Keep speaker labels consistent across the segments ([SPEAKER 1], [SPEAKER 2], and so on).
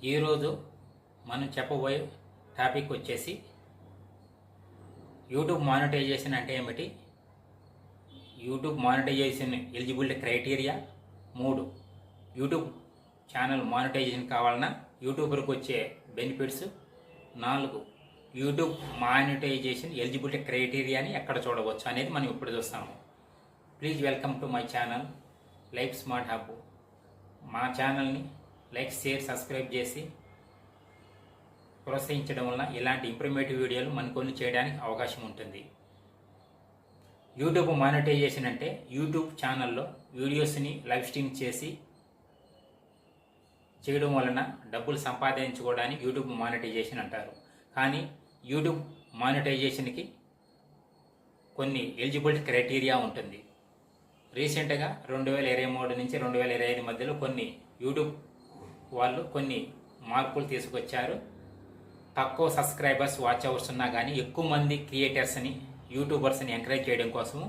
[SPEAKER 1] ఈరోజు మనం చెప్పబోయే టాపిక్ వచ్చేసి యూట్యూబ్ మానిటైజేషన్ అంటే ఏమిటి, YouTube monetization eligibility criteria, 3 YouTube channel monetization కావాలన్నా యూట్యూబర్కి వచ్చే బెనిఫిట్స్, 4 యూట్యూబ్ మానిటైజేషన్ ఎలిజిబిలిటీ క్రైటీరియాని ఎక్కడ చూడవచ్చు అనేది మనం ఇప్పుడు చూస్తాము. Please welcome to my channel life smart hub. మా ఛానల్ని లైక్, షేర్, సబ్స్క్రైబ్ చేసి ప్రోత్సహించడం వల్ల ఇలాంటి ఇంప్రమేటివ్ వీడియోలు మనకొన్ని చేయడానికి అవకాశం ఉంటుంది. యూట్యూబ్ మానిటైజేషన్ అంటే యూట్యూబ్ ఛానల్లో వీడియోస్ని లైవ్ స్ట్రీమ్ చేసి చేయడం వలన డబ్బులు సంపాదించుకోవడానికి యూట్యూబ్ మానిటైజేషన్ అంటారు. కానీ యూట్యూబ్ మానిటైజేషన్కి కొన్ని ఎలిజిబిలిటీ క్రైటీరియా ఉంటుంది. రీసెంట్గా 2023 నుంచి 2025 మధ్యలో కొన్ని యూట్యూబ్ వాళ్ళు కొన్ని మార్పులు తీసుకొచ్చారు. తక్కువ సబ్స్క్రైబర్స్, వాచ్ అవర్స్ ఉన్నా కానీ ఎక్కువ మంది క్రియేటర్స్ని, యూట్యూబర్స్ని ఎంకరేజ్ చేయడం కోసము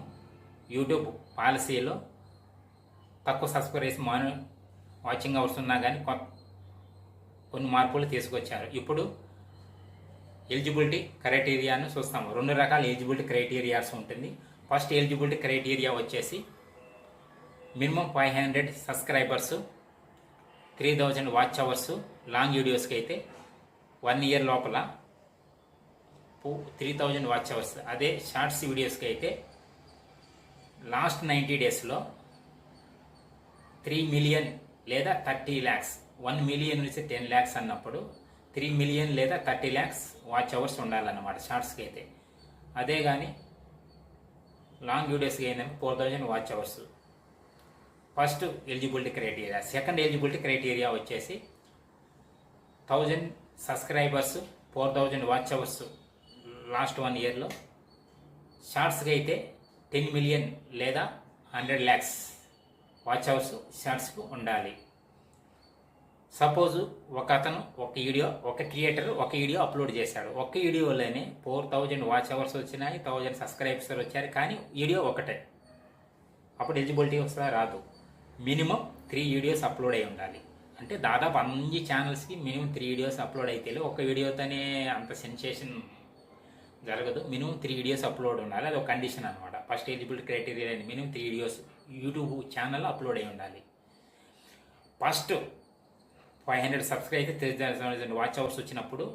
[SPEAKER 1] యూట్యూబ్ పాలసీలో తక్కువ సబ్స్క్రైబర్స్, వాచింగ్ అవర్స్ ఉన్నా కానీ కొన్ని మార్పులు తీసుకొచ్చారు. ఇప్పుడు ఎలిజిబిలిటీ క్రైటీరియాను చూస్తాము. 2 రకాల ఎలిజిబిలిటీ క్రైటీరియాస్ ఉంటుంది. ఫస్ట్ ఎలిజిబిలిటీ క్రైటీరియా వచ్చేసి minimum 500 subscribers, 3000 watch hours. Long వీడియోస్కి అయితే 1 ఇయర్ లోపల 3000 వాచ్ అవర్స్. అదే షార్ట్స్ వీడియోస్కి అయితే లాస్ట్ 90 డేస్లో 3 మిలియన్ లేదా 30 lakhs, 1 మిలియన్ నుంచి 10 lakhs అన్నప్పుడు 3 మిలియన్ లేదా 30 lakhs వాచ్ అవర్స్ ఉండాలన్నమాట షార్ట్స్కి అయితే. అదే కానీ లాంగ్ వీడియోస్కి ఏంటంటే 4000 watch hours. First eligibility criteria. Second eligibility criteria వచ్చేసి 1000 సబ్స్క్రైబర్స్, 4000 వాచ్ అవర్స్ లాస్ట్ 1 ఇయర్లో. షార్ట్స్కి అయితే 10 మిలియన్ లేదా 100 lakhs వాచ్ అవర్స్ షార్ట్స్కు ఉండాలి. సపోజు ఒక క్రియేటర్ ఒక వీడియో అప్లోడ్ చేశాడు. ఒక వీడియోలోనే 4000 వాచ్ అవర్స్ వచ్చినాయి, 1000 సబ్స్క్రైబర్స్ వచ్చారు, కానీ వీడియో ఒకటే. అప్పుడు ఎలిజిబిలిటీ వస్తుందా? రాదు. మినిమం 3 వీడియోస్ అప్లోడ్ అయి ఉండాలి. అంటే దాదాపు అన్ని ఛానల్స్కి మినిమం 3 వీడియోస్ అప్లోడ్ అయితే ఒక వీడియోతోనే అంత సెన్సేషన్ జరగదు. మినిమం 3 వీడియోస్ అప్లోడ్ ఉండాలి. అది ఒక కండిషన్ అనమాట. First eligibility criteria minimum 3 videos YouTube ఛానల్లో అప్లోడ్ అయి ఉండాలి. ఫస్ట్ 500 సబ్స్క్రైబ్ అయితే 3000 వాచ్ అవర్స్ వచ్చినప్పుడు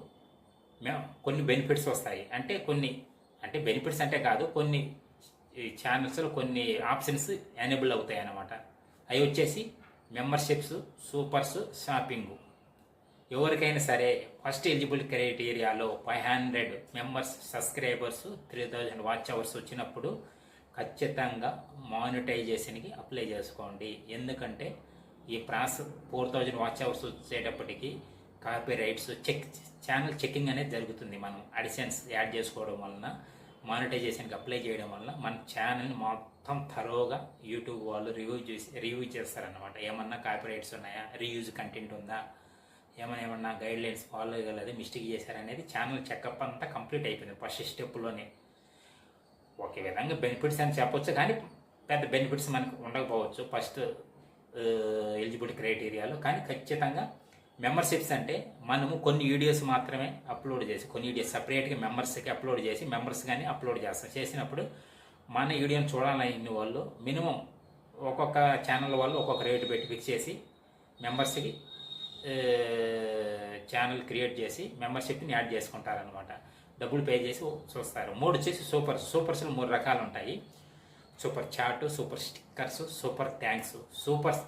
[SPEAKER 1] మేము కొన్ని బెనిఫిట్స్ వస్తాయి. అంటే బెనిఫిట్స్ అంటే కాదు, కొన్ని ఛానల్స్లో కొన్ని ఆప్షన్స్ ఎనేబుల్ అవుతాయి అన్నమాట. అవి వచ్చేసి మెంబర్షిప్స్, సూపర్స్, షాపింగ్. ఎవరికైనా సరే ఫస్ట్ ఎలిజిబుల్ క్రైటీరియాలో 500 మెంబర్స్, సబ్స్క్రైబర్స్, 3000 వాచ్ అవర్స్ వచ్చినప్పుడు ఖచ్చితంగా మానిటైజేషన్కి అప్లై చేసుకోండి. ఎందుకంటే ఈ ప్రాసెస్ 4000 వాచ్ అవర్స్ వచ్చేటప్పటికి కాపీ రైట్స్ ఛానల్ చెకింగ్ అనేది జరుగుతుంది. మనం అడిషన్స్ యాడ్ చేసుకోవడం వలన, మానిటైజేషన్కి అప్లై చేయడం వల్ల మన ఛానల్ని మొత్తం థరోగా యూట్యూబ్ వాళ్ళు రివ్యూ చేస్తారన్నమాట. ఏమన్నా కాపీ రైట్స్ ఉన్నాయా, రీయూజ్ కంటెంట్ ఉందా, ఏమన్నా గైడ్ లైన్స్ ఫాలో అయ్యగలదు, మిస్టేక్ చేశారనేది ఛానల్ చెకప్ అంతా కంప్లీట్ అయిపోయింది ఫస్ట్ స్టెప్లోనే. ఒకే విధంగా బెనిఫిట్స్ అని చెప్పొచ్చు, కానీ పెద్ద బెనిఫిట్స్ మనకు ఉండకపోవచ్చు ఫస్ట్ ఎలిజిబిలిటీ క్రైటీరియాలో. కానీ ఖచ్చితంగా మెంబర్షిప్స్ అంటే మనము కొన్ని వీడియోస్ మాత్రమే అప్లోడ్ చేసి, కొన్ని వీడియోస్ సపరేట్గా మెంబర్స్కి అప్లోడ్ చేసి, మెంబర్స్ కానీ అప్లోడ్ చేసినప్పుడు మన వీడియోని చూడాలని వాళ్ళు మినిమం ఒక్కొక్క ఛానల్ వాళ్ళు ఒక్కొక్క రేటు పెట్టి ఫిక్స్ చేసి మెంబర్స్కి ఛానల్ క్రియేట్ చేసి మెంబర్షిప్ని యాడ్ చేసుకుంటారనమాట. డబ్బులు పే చేసి చూస్తారు. 3 వచ్చేసి సూపర్స్లో 3 రకాలు ఉంటాయి. Super chat, super stickers, super thanks. Super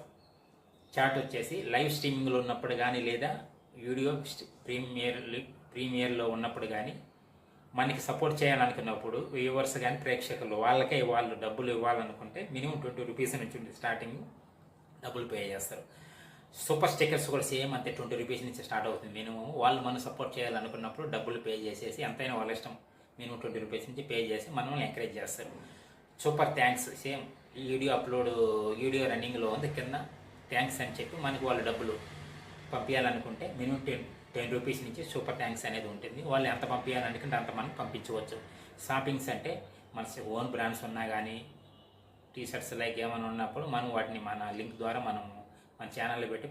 [SPEAKER 1] chat వచ్చేసి లైవ్ స్ట్రీమింగ్లో ఉన్నప్పుడు కానీ లేదా వీడియో ప్రీమియర్లో ఉన్నప్పుడు కానీ మనకి సపోర్ట్ చేయాలనుకున్నప్పుడు వ్యూవర్స్ కానీ ప్రేక్షకులు వాళ్ళు డబ్బులు ఇవ్వాలనుకుంటే మినిమం 20 రూపీస్ నుంచి స్టార్టింగ్ డబ్బులు పే చేస్తారు. సూపర్ స్టిక్కర్స్ కూడా సేమ్ అంతే, 20 రూపీస్ నుంచి స్టార్ట్ అవుతుంది మినిమం. వాళ్ళు మనం సపోర్ట్ చేయాలనుకున్నప్పుడు డబ్బులు పే చేసేసి ఎంతైనా వాళ్ళ ఇష్టం, మినిమం 20 రూపీస్ నుంచి పే చేసి మనల్ని ఎంకరేజ్ చేస్తారు. సూపర్ థ్యాంక్స్ సేమ్, వీడియో రన్నింగ్లో ఉంది, కింద థ్యాంక్స్ అని చెప్పి మనకి వాళ్ళు డబ్బులు పంపించాలనుకుంటే మినిమం 10 రూపీస్ నుంచి సూపర్ థ్యాంక్స్ అనేది ఉంటుంది. వాళ్ళు ఎంత పంపించాలనుకుంటే అంత మనకి పంపించవచ్చు. షాపింగ్స్ అంటే మన ఓన్ బ్రాండ్స్ ఉన్నా కానీ టీషర్ట్స్ లైక్ ఏమైనా ఉన్నప్పుడు మనం వాటిని మన లింక్ ద్వారా మనం మన ఛానల్లో పెట్టి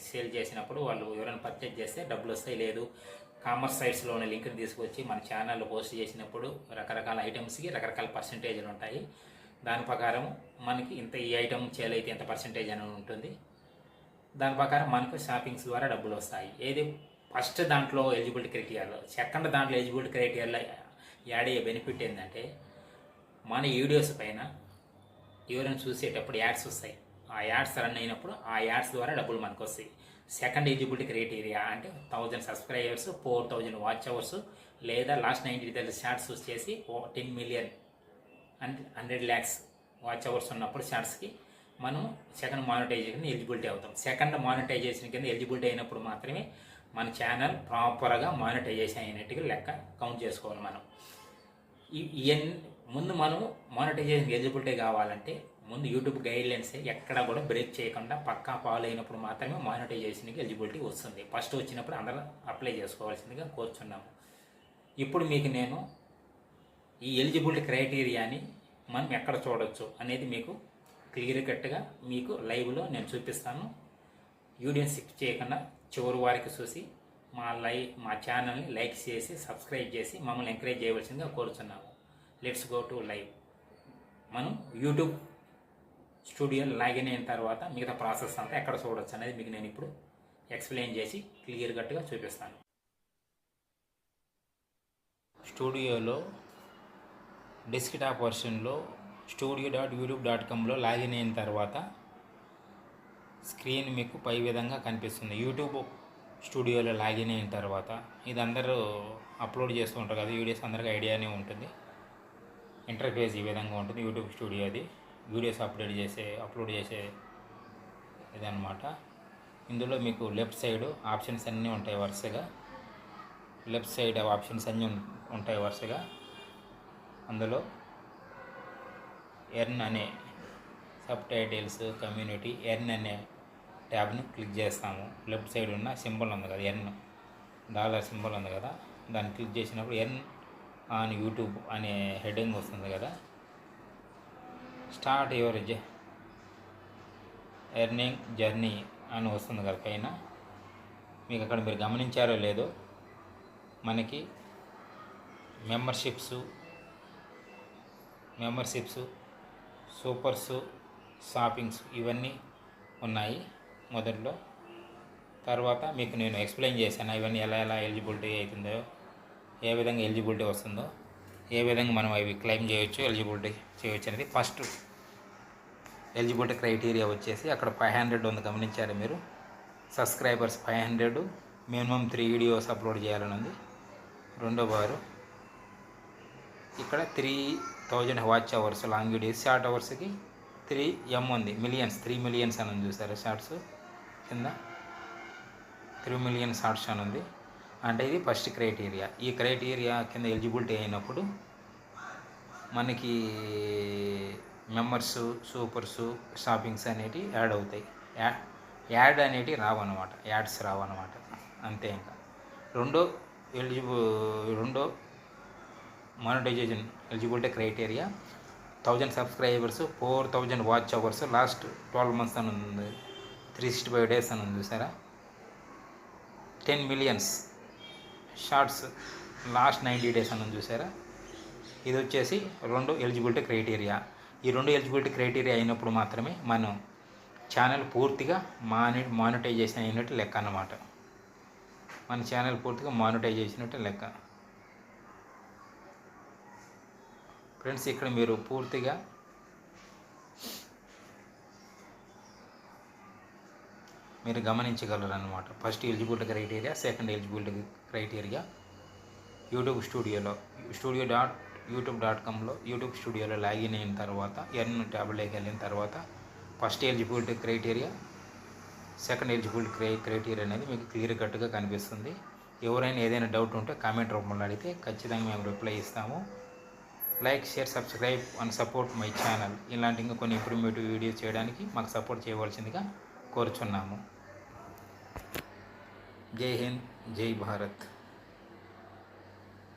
[SPEAKER 1] సేల్ చేసినప్పుడు వాళ్ళు ఎవరైనా పర్చేజ్ చేస్తే డబ్బులు వస్తాయి. లేదు కామర్స్ సైట్స్లో ఉన్న లింక్ని తీసుకొచ్చి మన ఛానల్లో పోస్ట్ చేసినప్పుడు రకరకాల ఐటమ్స్కి రకరకాల పర్సంటేజ్లు ఉంటాయి. దాని ప్రకారం మనకి ఈ ఐటమ్ సేల్ అయితే ఎంత పర్సంటేజ్ అని ఉంటుంది. దాని ప్రకారం మనకు షాపింగ్స్ ద్వారా డబ్బులు వస్తాయి. ఏది ఫస్ట్ దాంట్లో ఎలిజిబిలిటీ క్రైటీరియాలో, సెకండ్ దాంట్లో ఎలిజిబిలిటీ క్రైటీరియాలో యాడ్ అయ్యే బెనిఫిట్ ఏంటంటే మన వీడియోస్ పైన ఎవరైనా చూసేటప్పుడు యాడ్స్ వస్తాయి. ఆ యాడ్స్ రన్ అయినప్పుడు ఆ యాడ్స్ ద్వారా డబ్బులు మనకు వస్తాయి. సెకండ్ ఎలిజిబిలిటీ క్రైటీరియా అంటే 1000 సబ్స్క్రైబర్స్, 4000 వాచ్ అవర్స్, లేదా లాస్ట్ 90 days షార్ట్స్ వచ్చేసి 10 million and 100 lakhs watch hours ఉన్నప్పుడు షార్ట్స్కి మనం సెకండ్ మానిటైజేషన్ ఎలిజిబిలిటీ అవుతాం. సెకండ్ మానిటైజేషన్ కింద ఎలిజిబిలిటీ అయినప్పుడు మాత్రమే మన ఛానల్ ప్రాపర్గా మానిటైజేషన్ అయినట్టుగా లెక్క కౌంట్ చేసుకోవాలి. మనం ముందు మనం మానిటైజేషన్ ఎలిజిబిలిటీ కావాలంటే ముందు యూట్యూబ్ గైడ్లైన్స్ ఎక్కడ కూడా బ్రేక్ చేయకుండా పక్కా ఫాలో అయినప్పుడు మాత్రమే మానిటైజేషన్కి ఎలిజిబిలిటీ వస్తుంది. ఫస్ట్ వచ్చినప్పుడు అందరూ అప్లై చేసుకోవాల్సిందిగా కోరుచున్నాము. ఇప్పుడు మీకు నేను ఈ ఎలిజిబిలిటీ క్రైటీరియాని మనం ఎక్కడ చూడవచ్చు అనేది మీకు క్లియర్ కట్గా మీకు లైవ్లో నేను చూపిస్తాను. వీడియోని స్కిప్ చేయకుండా చివరి వారికి చూసి మా ఛానల్ని లైక్ చేసి సబ్స్క్రైబ్ చేసి మమ్మల్ని ఎంకరేజ్ చేయవలసిందిగా కోరుచున్నాము. Let's go to live. మనం యూట్యూబ్ స్టూడియో లాగిన్ అయిన తర్వాత మిగతా ప్రాసెస్ అంతా ఎక్కడ చూడవచ్చు అనేది మీకు నేను ఇప్పుడు ఎక్స్ప్లెయిన్ చేసి క్లియర్ కట్గా చూపిస్తాను. స్టూడియోలో డెస్క్టాప్ వర్షన్లో studio.youtube.comలో లాగిన్ అయిన తర్వాత స్క్రీన్ మీకు పై విధంగా కనిపిస్తుంది. యూట్యూబ్ స్టూడియోలో లాగిన్ అయిన తర్వాత ఇది అందరూ అప్లోడ్ చేస్తూ ఉంటారు కదా, వీడియోస్ అందరికీ ఐడియానే ఉంటుంది. ఇంటర్ఫేస్ ఈ విధంగా ఉంటుంది. యూట్యూబ్ స్టూడియో అది వీడియోస్ అప్లోడ్ చేసే ఇదన్నమాట. ఇందులో మీకు లెఫ్ట్ సైడ్ ఆప్షన్స్ అన్నీ ఉంటాయి వరుసగా. లెఫ్ట్ సైడ్ ఆప్షన్స్ అన్నీ ఉంటాయి వరుసగా. అందులో ఎర్న్ అనే సబ్ టైటిల్స్, కమ్యూనిటీ, ఎర్న్ అనే ట్యాబ్ని క్లిక్ చేస్తాము. లెఫ్ట్ సైడ్ ఉన్న సింబల్ ఉంది కదా, ఎర్న్ డాలర్ సింబల్ ఉంది కదా, దాన్ని క్లిక్ చేసినప్పుడు ఎర్న్ ఆన్ యూట్యూబ్ అనే హెడ్డింగ్ వస్తుంది కదా. స్టార్ట్ యువర్ ఎర్నింగ్ జర్నీ అని వస్తుంది కదా పైన. మీకు అక్కడ మీరు గమనించారో లేదో మనకి మెంబర్షిప్స్, సూపర్స్, షాపింగ్స్ ఇవన్నీ ఉన్నాయి మొదట్లో. తర్వాత మీకు నేను ఎక్స్ప్లెయిన్ చేశాను ఇవన్నీ ఎలా ఎలిజిబిలిటీ అవుతుందో, ఏ విధంగా ఎలిజిబిలిటీ వస్తుందో, ఏ విధంగా మనం అవి క్లెయిమ్ చేయొచ్చు, ఎలిజిబిలిటీ చేయొచ్చు అనేది. ఫస్ట్ ఎలిజిబిలిటీ క్రైటీరియా వచ్చేసి అక్కడ 500 ఉంది, గమనించారు మీరు. సబ్స్క్రైబర్స్ 500, మినిమం 3 వీడియోస్ అప్లోడ్ చేయాలని ఉంది. రెండో బారు ఇక్కడ 3000 watch hours long videos, short అవర్స్కి 3 ఉంది, మిలియన్స్, 3 million అని ఉంది చూసారా షార్ట్స్ కింద 3 million షార్ట్స్ అని ఉంది. అంటే ఇది ఫస్ట్ క్రైటీరియా. ఈ క్రైటీరియా కింద ఎలిజిబిలిటీ అయినప్పుడు మనకి మెంబర్స్, సూపర్స్, షాపింగ్స్ అనేటివి యాడ్ అవుతాయి. యాడ్ అనేటివి రావన్నమాట, యాడ్స్ రావన్నమాట, అంతే. ఇంకా రెండో monetization eligibility criteria 1000 subscribers, 4000 watch hours, last 12 months అని ఉంది, 365 days అని ఉంది చూసారా. 10 million షార్ట్స్, లాస్ట్ 90 days అని ఉంది చూసారా. ఇది వచ్చేసి 2 ఎలిజిబిలిటీ క్రైటీరియా. ఈ 2 ఎలిజిబిలిటీ క్రైటీరియా అయినప్పుడు మాత్రమే మనం ఛానల్ పూర్తిగా మానిటైజేషన్ అయినట్టు లెక్క అన్నమాట. మన ఛానల్ పూర్తిగా మానిటైజేషన్ అయినట్టు లెక్క. ఫ్రెండ్స్, ఇక్కడ మీరు పూర్తిగా మీరు గమనించగలరు అన్నమాట. First eligibility criteria, second eligibility criteria. YouTube studio.youtube.comలో యూట్యూబ్ స్టూడియోలో లాగిన్ అయిన తర్వాత ఎర్న్ ట్యాబ్లోకి వెళ్ళిన తర్వాత first eligibility criteria, second eligibility criteria అనేది మీకు క్లియర్ కట్గా కనిపిస్తుంది. ఎవరైనా ఏదైనా డౌట్ ఉంటే కామెంట్ రూపంలో అడిగితే ఖచ్చితంగా మేము రిప్లై ఇస్తాము. Like, share, subscribe and support my channel. ఇలాంటి ఇంకా కొన్ని ఇంప్రూవ్మెంటివ్ వీడియోస్ చేయడానికి మాకు సపోర్ట్ చేయవలసిందిగా కోరుచున్నాము. జై హింద్, జై భారత్.